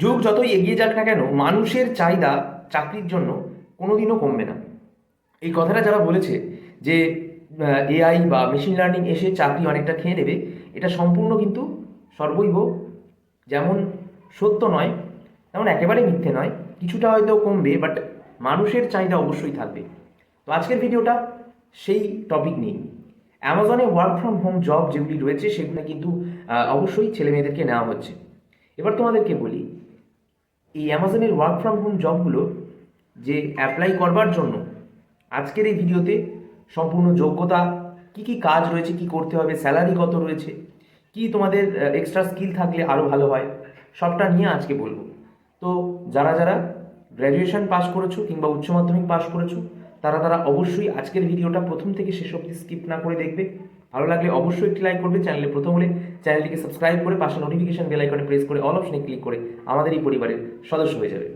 যুগ যতই এগিয়ে যাক না কেন, মানুষের চাহিদা চাকরির জন্য কোনোদিনও কমবে না। এই কথাটা যারা বলেছে যে এআই বা মেশিন লার্নিং এসে চাকরি অনেকটা খেয়ে নেবে, এটা সম্পূর্ণ কিন্তু সর্বৈব যেমন সত্য নয়, তেমন একেবারে মিথ্যে নয়। কিছুটা হয়তো কমবে, বাট মানুষের চাহিদা অবশ্যই থাকবে। তো আজকের ভিডিওটা সেই টপিক নিয়ে। অ্যামাজনে ওয়ার্ক ফ্রম হোম জব যেগুলি রয়েছে সেগুলো কিন্তু অবশ্যই ছেলে মেয়েদেরকে নেওয়া হচ্ছে। এবার তোমাদেরকে বলি, এই অ্যামাজনের ওয়ার্ক ফ্রম হোম জবগুলো যে অ্যাপ্লাই করবার জন্য আজকের এই ভিডিওতে সম্পূর্ণ যোগ্যতা, কি কি কাজ রয়েছে, কি করতে হবে, স্যালারি কত রয়েছে, কি তোমাদের এক্সট্রা স্কিল থাকলে আরও ভালো হয়, সবটা নিয়ে আজকে বলবো। তো যারা যারা গ্র্যাজুয়েশন পাস করেছো কিংবা উচ্চ মাধ্যমিক পাস করেছো, তারা তারা অবশ্যই আজকের ভিডিওটা প্রথম থেকে শেষ অবধি স্কিপ না করে দেখবে। ভালো লাগলে অবশ্যই একটি লাইক করবে, চ্যানেলে প্রথম হলে চ্যানেলটিকে সাবস্ক্রাইব করে পাশে নোটিফিকেশন বেল আইকনে প্রেস করে অল অপশনে ক্লিক করে আমাদের এই পরিবারের সদস্য হয়ে যাবে।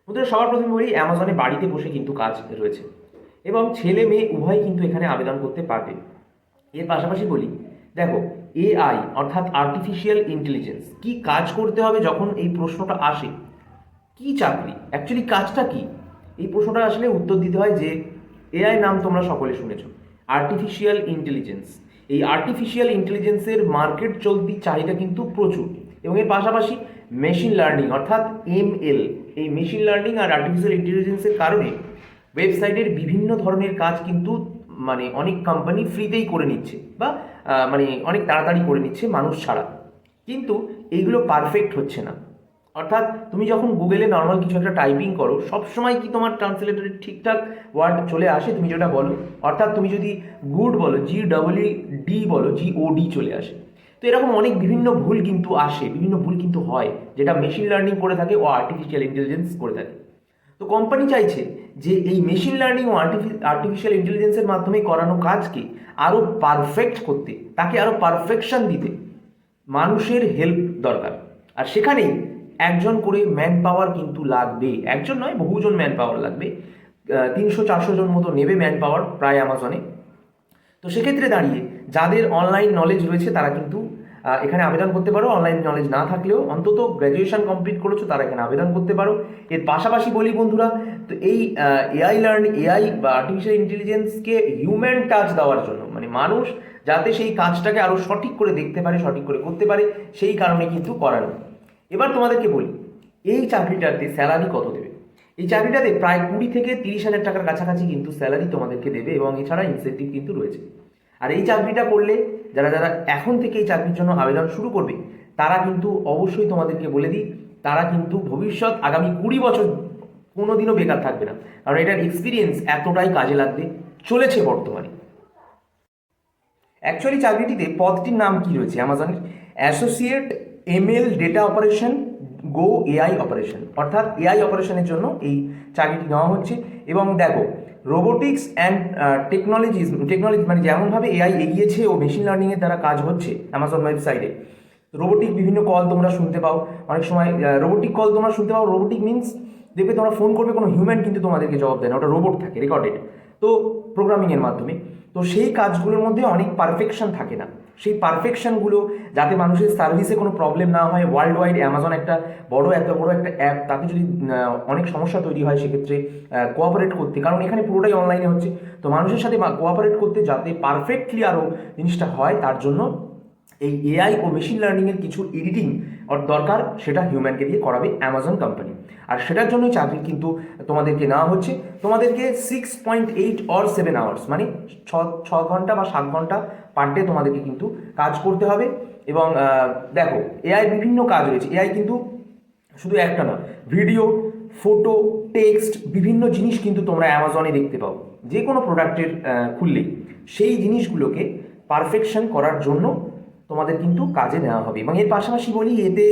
বন্ধুরা, সবার প্রথমে বলি, অ্যামাজনে বাড়িতে বসে কিন্তু কাজ রয়েছে এবং ছেলে মেয়ে উভয় কিন্তু এখানে আবেদন করতে পারবে। এর পাশাপাশি বলি, দেখো, এআই অর্থাৎ আর্টিফিশিয়াল ইন্টেলিজেন্স কি কাজ করতে হবে যখন এই প্রশ্নটা আসে, কি চাকরি অ্যাকচুয়ালি কাজটা কি, এই প্রশ্নটা আসলে উত্তর দিতে হয় যে এআই নাম তোমরা সকলে শুনেছো, আর্টিফিশিয়াল ইন্টেলিজেন্স। এই আর্টিফিশিয়াল ইন্টেলিজেন্সের মার্কেট চলতি চাহিদা কিন্তু প্রচুর, এবং এর পাশাপাশি মেশিন লার্নিং অর্থাৎ এমএল, এই মেশিন লার্নিং আর আর্টিফিশিয়াল ইন্টেলিজেন্সের কারণে ওয়েবসাইটের বিভিন্ন ধরনের কাজ কিন্তু মানে অনেক কোম্পানি ফ্রিতেই করে নিচ্ছে, বা মানে অনেক তাড়াতাড়ি করে নিচ্ছে মানুষ ছাড়া। কিন্তু এইগুলো পারফেক্ট হচ্ছে না। অর্থাৎ তুমি যখন গুগলে নর্মাল কিছু একটা টাইপিং করো, সবসময় কি তোমার ট্রান্সলেটরে ঠিকঠাক ওয়ার্ড চলে আসে তুমি যেটা বলো? অর্থাৎ তুমি যদি গুড বলো, GEED বলো, GOD চলে আসে। তো এরকম অনেক বিভিন্ন ভুল কিন্তু আসে, বিভিন্ন ভুল কিন্তু হয়, যেটা মেশিন লার্নিং করে থাকে ও আর্টিফিশিয়াল ইন্টেলিজেন্স করে থাকে। তো কোম্পানি চাইছে যে এই মেশিন লার্নিং ও আর্টিফিশিয়াল ইন্টেলিজেন্সের মাধ্যমে করানো কাজকে আরও পারফেক্ট করতে, তাকে আরও পারফেকশন দিতে মানুষের হেল্প দরকার। আর সেখানেই একজন করে ম্যান পাওয়ার কিন্তু লাগবে, একজন নয় বহুজন ম্যান পাওয়ার লাগবে। 300-400 জন মতো নেবে ম্যান পাওয়ার প্রায় অ্যামাজনে। তো সেক্ষেত্রে দাঁড়িয়ে যাদের অনলাইন নলেজ রয়েছে তারা কিন্তু এখানে আবেদন করতে পারো। অনলাইন নলেজ না থাকলেও অন্তত গ্র্যাজুয়েশন কমপ্লিট করেছো তারা এখানে আবেদন করতে পারো। এর পাশাপাশি বলি বন্ধুরা, তো এই এআই বা আর্টিফিশিয়াল ইন্টেলিজেন্সকে হিউম্যান টাচ দেওয়ার জন্য, মানে মানুষ যাতে সেই কাজটাকে আরও সঠিক করে দেখতে পারে, সঠিক করে করতে পারে, সেই কারণে কিন্তু করানো। এবার তোমাদেরকে বলি, এই চাকরিটাতে স্যালারি কত দেবে। এই চাকরিটাতে প্রায় 20 থেকে 30 হাজার টাকার কাছাকাছি কিন্তু স্যালারি তোমাদেরকে দেবে, এবং এছাড়া ইনসেন্টিভ কিন্তু রয়েছে। আর এই চাকরিটা করলে যারা যারা এখন থেকে এই চাকরির জন্য আবেদন শুরু করবে, তারা কিন্তু অবশ্যই তোমাদেরকে বলে দিই, তারা কিন্তু ভবিষ্যৎ আগামী 20 বছর কোনোদিনও বেকার থাকবে না, কারণ এটার এক্সপিরিয়েন্স এতটাই কাজে লাগবে চলেছে বর্তমানে। অ্যাকচুয়ালি চাকরিটিতে পদটির নাম কি রয়েছে অ্যামাজনের? অ্যাসোসিয়েট এমএল ডেটা অপারেশন গো এআই অপারেশন, অর্থাৎ এআই অপারেশনের জন্য এই চাকরিটি নেওয়া হচ্ছে। এবং দেখো, রোবোটিক্স অ্যান্ড টেকনোলজি মানে যেমনভাবে এআই এগিয়েছে ও মেশিন লার্নিংয়ের দ্বারা কাজ হচ্ছে অ্যামাজন ওয়েবসাইটে, রোবোটিক বিভিন্ন কল তোমরা শুনতে পাও, অনেক সময় রোবোটিক কল তোমরা শুনতে পাও। রোবোটিক মিনস, দেখবে তোমরা ফোন করবে, কোনো হিউম্যান কিন্তু তোমাদেরকে জবাব দেয় না, ওটা রোবট থাকে রেকর্ডেড, তো প্রোগ্রামিংয়ের মাধ্যমে। তো সেই কাজগুলোর মধ্যে অনেক পারফেকশন থাকে না, সেই পারফেকশনগুলো যাতে মানুষের সার্ভিসে কোনো প্রবলেম না হয়। ওয়ার্ল্ড ওয়াইড অ্যামাজন একটা এত বড় একটা অ্যাপ, তাকে যদি অনেক সমস্যা তৈরি হয় সেক্ষেত্রে কোঅপারেট করতে, কারণ এখানে পুরোটাই অনলাইনে হচ্ছে, তো মানুষের সাথে কোঅপারেট করতে যাতে পারফেক্টলি আরও জিনিসটা হয়, তার জন্য এই এআই ও মেশিন লার্নিংয়ের কিছু এডিটিং দরকার, সেটা হিউম্যানকে দিয়ে করাবে অ্যামাজন কোম্পানি। আর সেটার জন্যই চাকরি কিন্তু তোমাদেরকে নেওয়া হচ্ছে। তোমাদেরকে 6.8 or 7 আওয়ার্স, মানে 6 ঘন্টা বা 7 ঘন্টা পার ডে তোমাদেরকে কিন্তু কাজ করতে হবে। এবং দেখো, এআই বিভিন্ন কাজ রয়েছে। এআই কিন্তু শুধু একটা না, ভিডিও, ফটো, টেক্সট, বিভিন্ন জিনিস কিন্তু তোমরা অ্যামাজনে দেখতে পাও, যে কোনো প্রোডাক্টের খুললেই সেই জিনিসগুলোকে পারফেকশন করার জন্য তোমাদের কিন্তু কাজে নেওয়া হবে। এবং এর পাশাপাশি বলি, এতে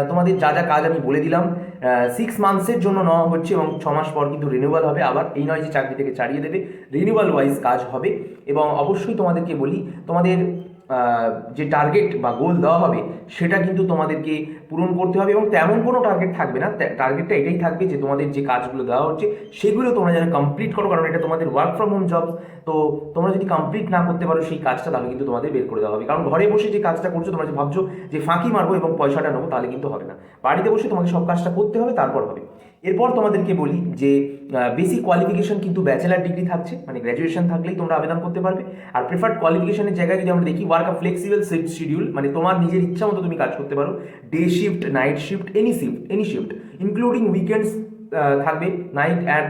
তোমাদের যা যা কাজ আমি বলে দিলাম, 6 মান্থসের জন্য নেওয়া হচ্ছে, এবং 6 মাস পর কিন্তু রিনিউয়াল হবে আবার। এই নয় যে চাকরি থেকে ছাড়িয়ে দেবে, রিনিউয়াল ওয়াইজ কাজ হবে। এবং অবশ্যই তোমাদেরকে বলি, তোমাদের যে টার্গেট বা গোল দেওয়া হবে সেটা কিন্তু তোমাদেরকে পূরণ করতে হবে এবং তেমন কোনো টার্গেট থাকবে না। টার্গেটটা এটাই থাকবে যে তোমাদের যে কাজগুলো দেওয়া হচ্ছে সেগুলো তোমরা যেন কমপ্লিট করো, কারণ এটা তোমাদের ওয়ার্ক ফ্রম হোম জব। তো তোমরা যদি কমপ্লিট না করতে পারো সেই কাজটা, তাহলে কিন্তু তোমাদের বের করে দেওয়া হবে। কারণ ঘরে বসে যে কাজটা করছো, তোমরা যে ভাবছো যে ফাঁকি মারবো এবং পয়সাটা নেবো, তাহলে কিন্তু হবে না। বাড়িতে বসে তোমাকে সব কাজটা করতে হবে, তারপর হবে। এরপর তোমাদেরকে বলি যে বেসিক কোয়ালিফিকেশন কিন্তু ব্যাচেলার ডিগ্রি থাকছে, মানে গ্র্যাজুয়েশন থাকলেই তোমরা আবেদন করতে পারবে। আর প্রেফার্ড কোয়ালিফিকেশনের জায়গায় যদি আমরা দেখি, ওয়ার্ক আ ফ্লেক্সিবল শিডিউল, মানে তোমার নিজের ইচ্ছা মতো তুমি কাজ করতে পারো, day shift, night shift, any shift including weekends থাকবে, নাইট অ্যান্ড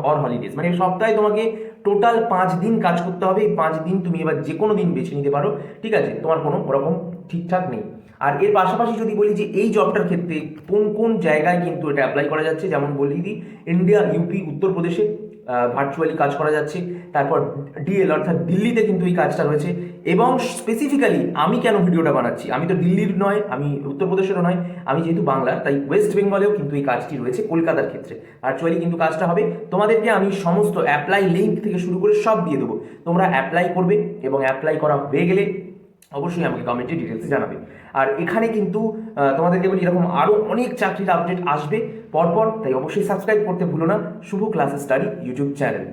অর হলিডেজ। মানে সপ্তাহে তোমাকে টোটাল 5 দিন কাজ করতে হবে। এই 5 দিন তুমি এবার যে কোনো দিন বেছে নিতে পারো, ঠিক আছে, তোমার কোনো ওরকম ঠিকঠাক নেই। আর এর পাশাপাশি যদি বলি যে এই জবটার ক্ষেত্রে কোন কোন জায়গায় কিন্তু এটা অ্যাপ্লাই করা যাচ্ছে, যেমন বলি দিই, ইন্ডিয়া, ইউপি, উত্তরপ্রদেশে ভার্চুয়ালি কাজ করা যাচ্ছে। তারপর ডিএল অর্থাৎ দিল্লিতে কিন্তু এই কাজটা রয়েছে। এবং স্পেসিফিক্যালি আমি কেন ভিডিওটা বানাচ্ছি, আমি তো দিল্লির নয়, আমি উত্তরপ্রদেশেরও নয়, আমি যেহেতু বাংলার, তাই ওয়েস্ট বেঙ্গলেও কিন্তু এই কাজটি রয়েছে, কলকাতার ক্ষেত্রে ভার্চুয়ালি কিন্তু কাজটা হবে। তোমাদেরকে আমি সমস্ত অ্যাপ্লাই লিঙ্ক থেকে শুরু করে সব দিয়ে দেবো, তোমরা অ্যাপ্লাই করবে এবং অ্যাপ্লাই করা হয়ে গেলে অবশ্যই আমাকে কমেন্টে ডিটেলসে জানাবে। আর এখানে কিন্তু তোমাদেরকে বলি, এরকম আরও অনেক চাকরির আপডেট আসবে পরপর, তাই অবশ্যই সাবস্ক্রাইব করতে ভুলো না শুভ ক্লাসেস স্টাডি ইউটিউব চ্যানেল।